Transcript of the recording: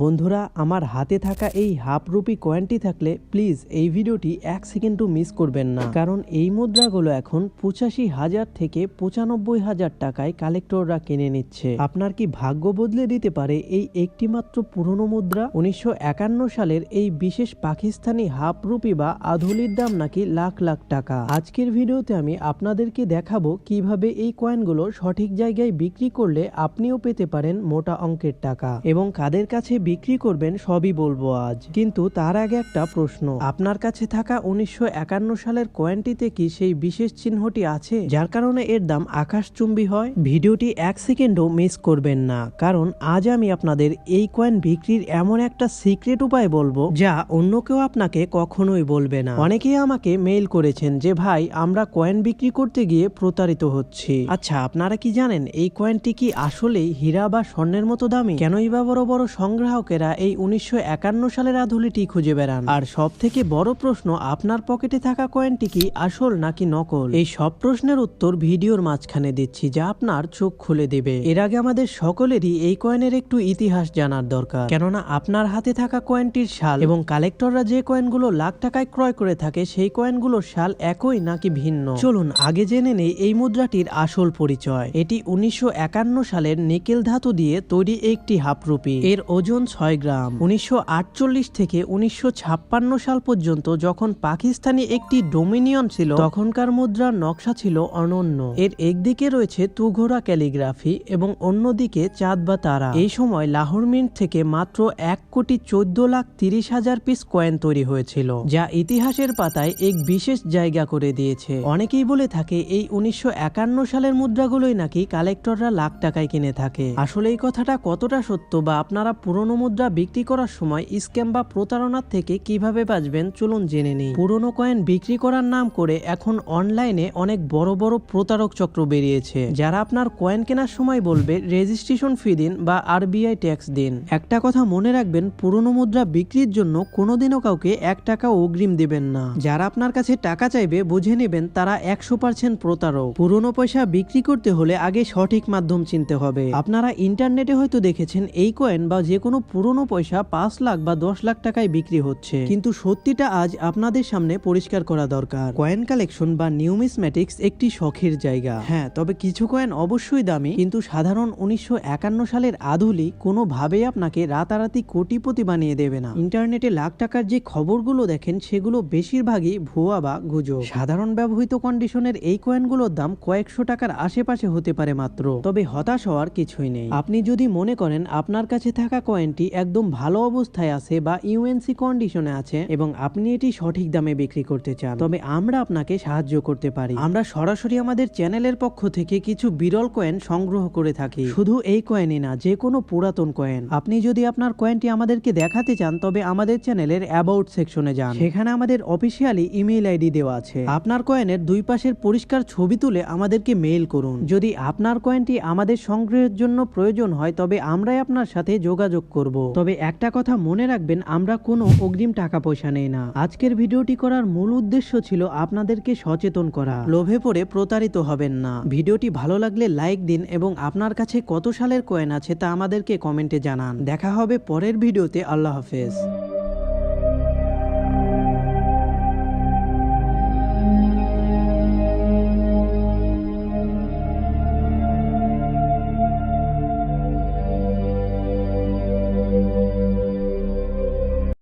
বন্ধুরা, আমার হাতে থাকা এই হাফ রুপি কয়েনটি থাকলে প্লিজ এই ভিডিওটি 1 সেকেন্ডও মিস করবেন না, কারণ এই মুদ্রাগুলো এখন 85,000 থেকে 95,000 টাকায় কালেক্টররা কিনে নিচ্ছে। আপনার কি ভাগ্য বদলে দিতে পারে এই একটি মাত্র পুরনো মুদ্রা? 1951 সালের এই বিশেষ পাকিস্তানি হাফ রুপি বা আধুলির দাম নাকি লাখ লাখ টাকা। আজকের ভিডিওতে আমি আপনাদেরকে দেখাবো কিভাবে এই কয়েনগুলো সঠিক জায়গায় বিক্রি করলে আপনিও পেতে পারেন মোটা অঙ্কের টাকা, এবং কাদের কাছে বিক্রি করবেন সবই বলবো আজ। কিন্তু তার আগে একটা প্রশ্ন, আপনার কাছে থাকা 1951 সালের কয়েনটিতে কি সেই বিশেষ চিহ্নটি আছে যার কারণে এর দাম আকাশচুম্বী হয়? ভিডিওটি 1 সেকেন্ডও মিস করবেন না, কারণ আজ আমি আপনাদের এই কয়েন বিক্রির এমন একটা সিক্রেট উপায় বলবো যা অন্য কেউ আপনাকে কখনোই বলবে না। অনেকেই আমাকে মেইল করেছেন যে ভাই, আমরা কয়েন বিক্রি করতে গিয়ে প্রতারিত হচ্ছি। আচ্ছা, আপনারা কি জানেন এই কয়েনটি কি আসলেই হীরা বা স্বর্ণের মতো দামি? কেনই বা বড় বড় সংগ্রাহকেরা এই 1951 সালের আধুলিটি খুঁজে বেড়ান? আর সব থেকে বড় প্রশ্ন, আপনার পকেটে থাকা কয়েনটি কি আসল নাকি নকল? এই সব প্রশ্নের উত্তর ভিডিওর মাঝখানে দিচ্ছি, যা আপনার চোখ খুলে দেবে। এর আগে আমাদের সকলেরই এই কয়েনের একটু ইতিহাস জানার দরকার, কেননা আপনার হাতে থাকা কয়েনটির সাল এবং কালেক্টররা যে কয়েনগুলো লাখ টাকায় ক্রয় করে থাকে সেই কয়েনগুলোর সাল একই নাকি ভিন্ন। চলুন আগে জেনে নেই এই মুদ্রাটির আসল পরিচয়। এটি 1951 সালের নিকেল ধাতু দিয়ে তৈরি একটি হাফ রুপি। এর ওজন 6 গ্রাম। 1948 থেকে 1956 সাল পর্যন্ত যখন পাকিস্তানি একটি ডোমিনিয়ন ছিল, তখনকার মুদ্রার নকশা ছিল অনন্য। এর একদিকে রয়েছে তুঘোড়া ক্যালিগ্রাফি এবং অন্যদিকে চাঁদ বা তারা। এই সময় লাহোর মিন্ট থেকে মাত্র 1,14,30,000 পিস কয়েন তৈরি হয়েছিল, যা ইতিহাসের পাতায় এক বিশেষ জায়গা করে দিয়েছে। অনেকেই বলে থাকে এই 1951 সালের মুদ্রাগুলোই নাকি কালেক্টররা লাখ টাকায় কিনে থাকে। আসলে এই কথাটা কতটা সত্য, বা আপনারা পুরনো মুদ্রা বিক্রি করার সময় স্ক্যাম বা প্রতারণার থেকে কিভাবে বাঁচবেন, চলুন জেনে নিই। পুরনো কয়েন বিক্রি করার নাম করে এখন অনলাইনে অনেক বড় বড় প্রতারক চক্র বেরিয়েছে, যারা আপনার কয়েন কেনার সময় বলবে রেজিস্ট্রেশন ফি দিন বা RBI ট্যাক্স দিন। একটা কথা মনে রাখবেন, পুরনো মুদ্রা বিক্রির জন্য কোনোদিনও কাউকে 1 টাকা অগ্রিম দিবেন না। যারা আপনার কাছে টাকা চাইবে বুঝে নেবেন তারা 100% প্রতারক। পুরনো পয়সা বিক্রি করতে হলে আগে সঠিক মাধ্যম চিনতে হবে। আপনারা ইন্টারনেটে হয়তো দেখেছেন এই কয়েন বা যে কোনো পুরনো পয়সা 5 লাখ বা 10 লাখ টাকায় বিক্রি হচ্ছে, কিন্তু সত্যিটা আজ আপনাদের সামনে পরিষ্কার করা দরকার। কয়েন কালেকশন বা নিউমিসম্যাটিক্স একটি শখের জায়গা, হ্যাঁ, তবে কিছু কয়েন অবশ্যই দামি, কিন্তু সাধারণ 1951 সালের আধুলি কোনোভাবেই আপনাকে রাতারাতি কোটিপতি বানিয়ে দেবে না। ইন্টারনেটে লাখ টাকার যে খবরগুলো দেখেন সেগুলো বেশিরভাগই ভুয়া বা গুজব। সাধারণ ব্যবহৃত কন্ডিশনের এই কয়েনগুলোর দাম কয়েকশো টাকার আশেপাশে হতে পারে মাত্র। তবে হতাশ হওয়ার কিছুই নেই। আপনি যদি মনে করেন আপনার কাছে থাকা কয়েনটি একদম ভালো অবস্থায় আছে বা UNC কন্ডিশনে আছে এবং আপনি এটি সঠিক দামে বিক্রি করতে চান, তবে আমরা আপনাকে সাহায্য করতে পারি। আমরা সরাসরি আমাদের চ্যানেলের পক্ষ থেকে কিছু বিরল কয়েন সংগ্রহ করে থাকি। শুধু এই কয়েনই না, যে কোনো পুরাতন কয়েন। আপনি যদি আপনার কয়েনটি আমাদেরকে দেখাতে চান, তবে আমাদের চ্যানেলের অ্যাবাউট সেকশনে যান, সেখানে আমাদের অফিসিয়ালি ইমেইল ID দেওয়া আছে। আপনার কয়েনের দুই পাশের পরিষ্কার ছবি তুলে আমাদেরকে মেইল করুন। যদি আপনার কয়েনটি আমাদের সংগ্রহের জন্য প্রয়োজন হয়, তবে আমরাই আপনার সাথে যোগাযোগ করব। তবে একটা কথা মনে রাখবেন, আমরা কোনো অগ্রিম টাকা পয়সা নেই না। আজকের ভিডিওটি করার মূল উদ্দেশ্য ছিল আপনাদেরকে সচেতন করা। লোভে পড়ে প্রতারিত হবেন না। ভিডিওটি ভালো লাগলে লাইক দিন এবং আপনার কাছে কত সালের কয়েন আছে তা আমাদেরকে কমেন্টে জানান। দেখা হবে পরের ভিডিওতে। আল্লাহ হাফেজ।